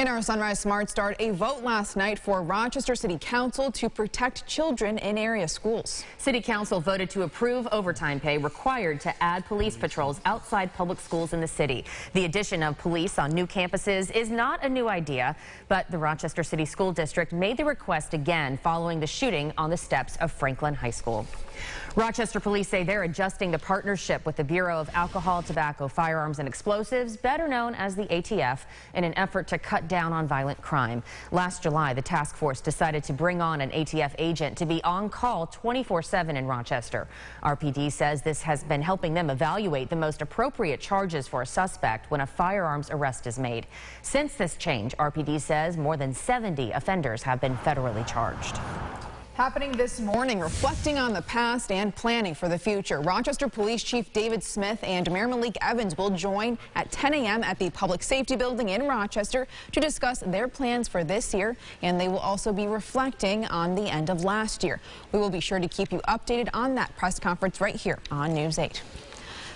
In our Sunrise Smart Start, a vote last night for Rochester City Council to protect children in area schools. City Council voted to approve overtime pay required to add police patrols outside public schools in the city. The addition of police on new campuses is not a new idea, but the Rochester City School District made the request again following the shooting on the steps of Franklin High School. Rochester police say they're adjusting the partnership with the Bureau of Alcohol, Tobacco, Firearms and Explosives, better known as the ATF, in an effort to cut down on violent crime. Last July, the task force decided to bring on an ATF agent to be on call 24/7 in Rochester. RPD says this has been helping them evaluate the most appropriate charges for a suspect when a firearms arrest is made. Since this change, RPD says more than 70 offenders have been federally charged. Happening this morning, reflecting on the past and planning for the future. Rochester Police Chief David Smith and Mayor Malik Evans will join at 10 a.m. at the Public Safety Building in Rochester to discuss their plans for this year, and they will also be reflecting on the end of last year. We will be sure to keep you updated on that press conference right here on News 8.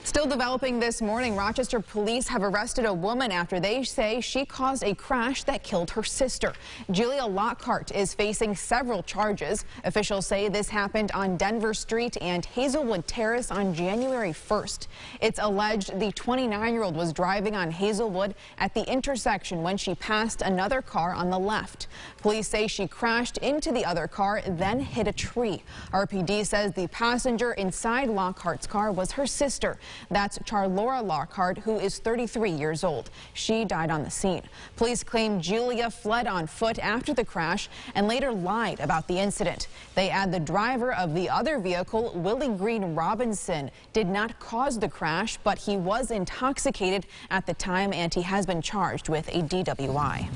Still developing this morning, Rochester police have arrested a woman after they say she caused a crash that killed her sister. Julia Lockhart is facing several charges. Officials say this happened on Denver Street and Hazelwood Terrace on January 1st. It's alleged the 29-year-old was driving on Hazelwood at the intersection when she passed another car on the left. Police say she crashed into the other car, then hit a tree. RPD says the passenger inside Lockhart's car was her sister. That's Charlora Lockhart, who is 33 years old. She died on the scene. Police claim Julia fled on foot after the crash and later lied about the incident. They add the driver of the other vehicle, Willie Green Robinson, did not cause the crash, but he was intoxicated at the time and he has been charged with a DWI.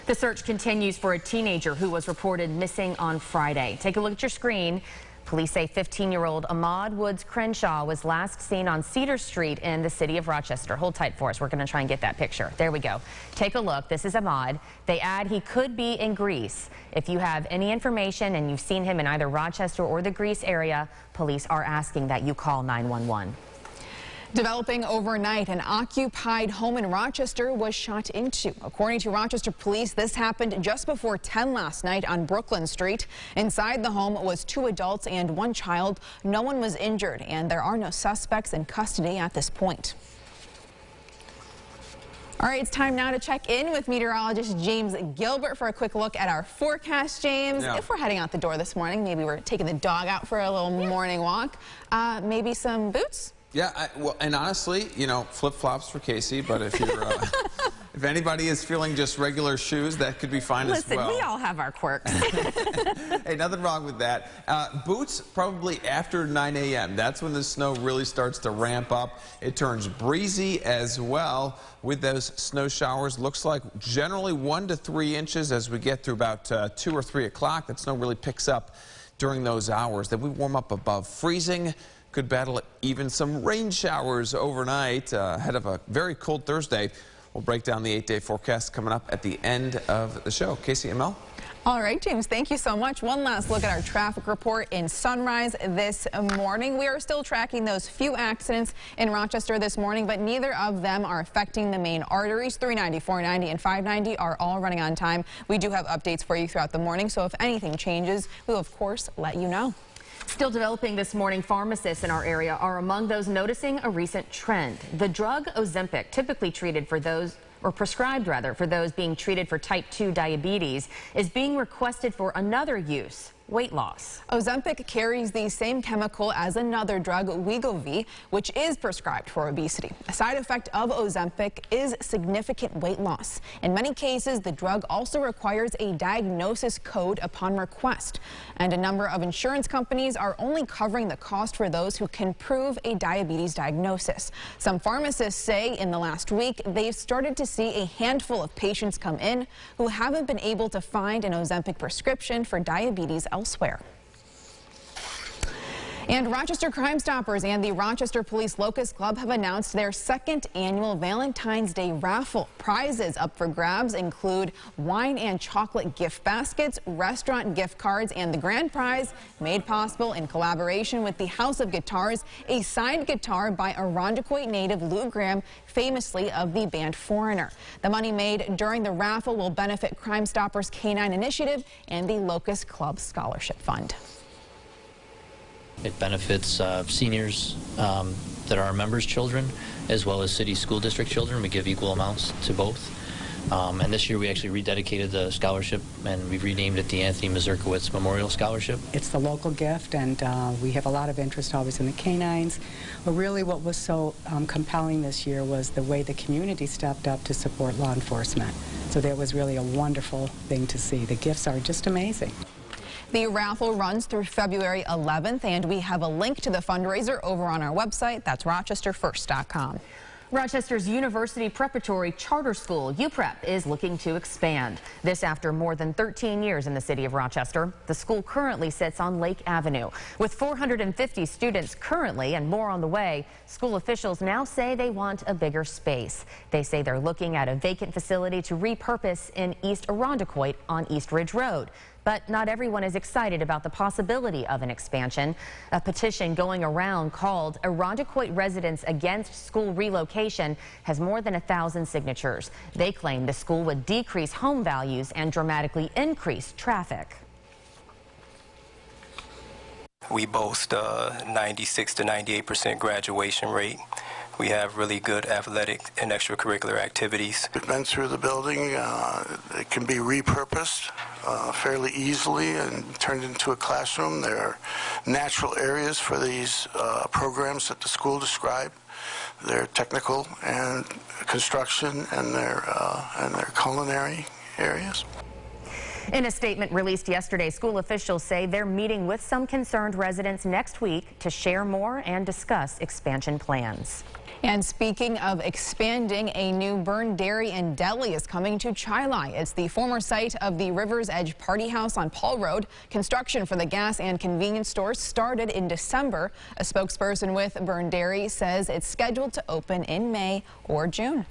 The search continues for a teenager who was reported missing on Friday. Take a look at your screen. Police say 15-year-old Ahmad Woods Crenshaw was last seen on Cedar Street in the city of Rochester. Hold tight for us. We're going to try and get that picture. There we go. Take a look. This is Ahmad. They add he could be in Greece. If you have any information and you've seen him in either Rochester or the Greece area, police are asking that you call 911. Developing overnight, an occupied home in Rochester was shot into. According to Rochester police, this happened just before 10 last night on Brooklyn Street. Inside the home was 2 adults and 1 child. No one was injured, and there are no suspects in custody at this point. All right, it's time now to check in with meteorologist James Gilbert for a quick look at our forecast, James. Yeah. If we're heading out the door this morning, maybe we're taking the dog out for a little morning walk, maybe some boots? Yeah, well, and honestly, you know, flip-flops for Casey, but if you're, if anybody is feeling just regular shoes, that could be fine as well. Listen, we all have our quirks. Hey, nothing wrong with that. Boots probably after 9 a.m. That's when the snow really starts to ramp up. It turns breezy as well with those snow showers. Looks like generally 1 to 3 inches as we get through about 2 or 3 o'clock. That snow really picks up during those hours. Then we warm up above freezing. Could battle even some rain showers overnight ahead of a very cold Thursday. We'll break down the 8-day forecast coming up at the end of the show. Casey and Mel? All right, James, thank you so much. One last look at our traffic report in Sunrise this morning. We are still tracking those few accidents in Rochester this morning, but neither of them are affecting the main arteries. 390, 490, and 590 are all running on time. We do have updates for you throughout the morning, so if anything changes, we'll, of course, let you know. Still developing this morning, pharmacists in our area are among those noticing a recent trend. The drug Ozempic, typically treated for those, or prescribed rather, for those being treated for type 2 diabetes, is being requested for another use. Weight loss. Ozempic carries the same chemical as another drug, Wegovy, which is prescribed for obesity. A side effect of Ozempic is significant weight loss. In many cases, the drug also requires a diagnosis code upon request. And a number of insurance companies are only covering the cost for those who can prove a diabetes diagnosis. Some pharmacists say in the last week, they've started to see a handful of patients come in who haven't been able to find an Ozempic prescription for diabetes elsewhere. And Rochester Crime Stoppers and the Rochester Police Locust Club have announced their second annual Valentine's Day raffle. Prizes up for grabs include wine and chocolate gift baskets, restaurant gift cards, and the grand prize, made possible in collaboration with the House of Guitars, a signed guitar by Irondequoit native Lou Graham, famously of the band Foreigner. The money made during the raffle will benefit Crime Stoppers K-9 Initiative and the Locust Club Scholarship Fund. It benefits seniors that are our members' children, as well as city school district children. We give equal amounts to both. And this year we actually rededicated the scholarship, and we've renamed it the Anthony Mazurkowitz Memorial Scholarship. It's the local gift, and we have a lot of interest always in the canines. But really what was so compelling this year was the way the community stepped up to support law enforcement. So that was really a wonderful thing to see. The gifts are just amazing. The raffle runs through February 11th, and we have a link to the fundraiser over on our website. That's rochesterfirst.com. Rochester's University Preparatory Charter School, UPrep, is looking to expand. This after more than 13 years in the city of Rochester. The school currently sits on Lake Avenue. With 450 students currently and more on the way, school officials now say they want a bigger space. They say they're looking at a vacant facility to repurpose in East Irondequoit on East Ridge Road. But not everyone is excited about the possibility of an expansion. A petition going around called Irondequoit Residents Against School Relocation has more than 1,000 signatures. They claim the school would decrease home values and dramatically increase traffic. We boast a 96 to 98% graduation rate. We have really good athletic and extracurricular activities. We've been through the building. It can be repurposed fairly easily and turned into a classroom. There are natural areas for these programs that the school described. They're technical and construction, and they're culinary areas. In a statement released yesterday, school officials say they're meeting with some concerned residents next week to share more and discuss expansion plans. And speaking of expanding, a new Burn Dairy and Deli is coming to Chilai. It's the former site of the River's Edge Party House on Paul Road. Construction for the gas and convenience stores started in December. A spokesperson with Burn Dairy says it's scheduled to open in May or June.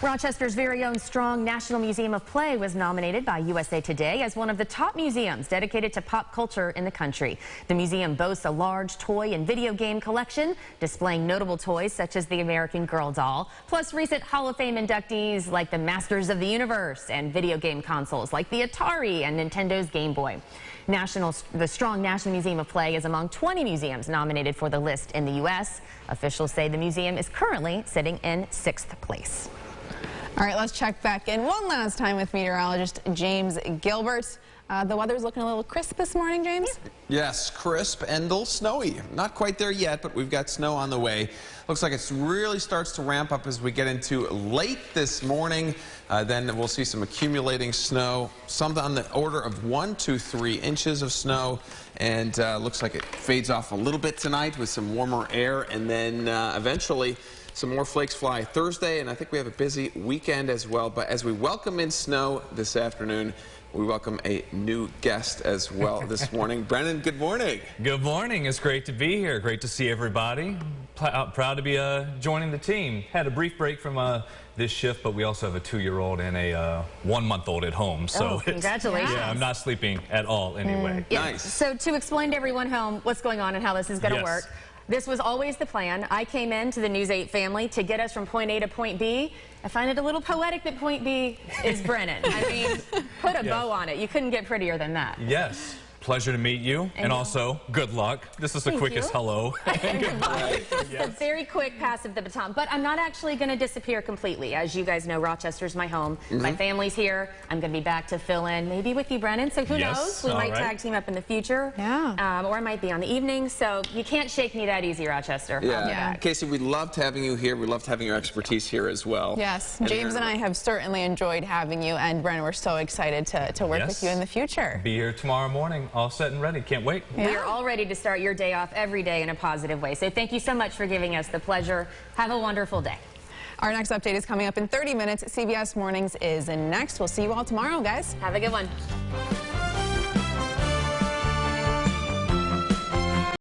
Rochester's very own Strong National Museum of Play was nominated by USA Today as one of the top museums dedicated to pop culture in the country. The museum boasts a large toy and video game collection, displaying notable toys such as the American Girl doll, plus recent Hall of Fame inductees like the Masters of the Universe and video game consoles like the Atari and Nintendo's Game Boy. The Strong National Museum of Play is among 20 museums nominated for the list in the U.S. Officials say the museum is currently sitting in 6th place. All right, let's check back in one last time with meteorologist James Gilbert. The weather's looking a little crisp this morning, James? Yes, crisp and a little snowy. Not quite there yet, but we've got snow on the way. Looks like it really starts to ramp up as we get into late this morning. Then we'll see some accumulating snow, some on the order of 1 to 3 inches of snow. And looks like it fades off a little bit tonight with some warmer air, and then eventually some more flakes fly Thursday, and I think we have a busy weekend as well. But as we welcome in snow this afternoon, we welcome a new guest as well this morning. Brennan, good morning. Good morning. It's great to be here. Great to see everybody. Proud to be joining the team. Had a brief break from this shift, but we also have a 2-year-old and a 1-month-old at home. So congratulations. Yeah, I'm not sleeping at all anyway. Nice. So to explain to everyone home what's going on and how this is going to work, this was always the plan. I came into the News 8 family to get us from point A to point B. I find it a little poetic that point B is Brennan. I mean, put a bow on it. You couldn't get prettier than that. Yes. Pleasure to meet you, and also good luck. This is the quickest hello. It's a very quick pass of the baton, but I'm not actually going to disappear completely. As you guys know, Rochester's my home. My family's here. I'm going to be back to fill in, maybe with you, Brennan. So who knows? We might tag team up in the future. Yeah. Or I might be on the evening. So you can't shake me that easy, Rochester. Yeah. Casey, we loved having you here. We loved having your expertise here as well. Yes. James and I have certainly enjoyed having you, and Brennan, we're so excited to work with you in the future. Be here tomorrow morning. All set and ready. Can't wait. Yeah. We are all ready to start your day off every day in a positive way. So thank you so much for giving us the pleasure. Have a wonderful day. Our next update is coming up in 30 minutes. CBS Mornings is next. We'll see you all tomorrow, guys. Have a good one.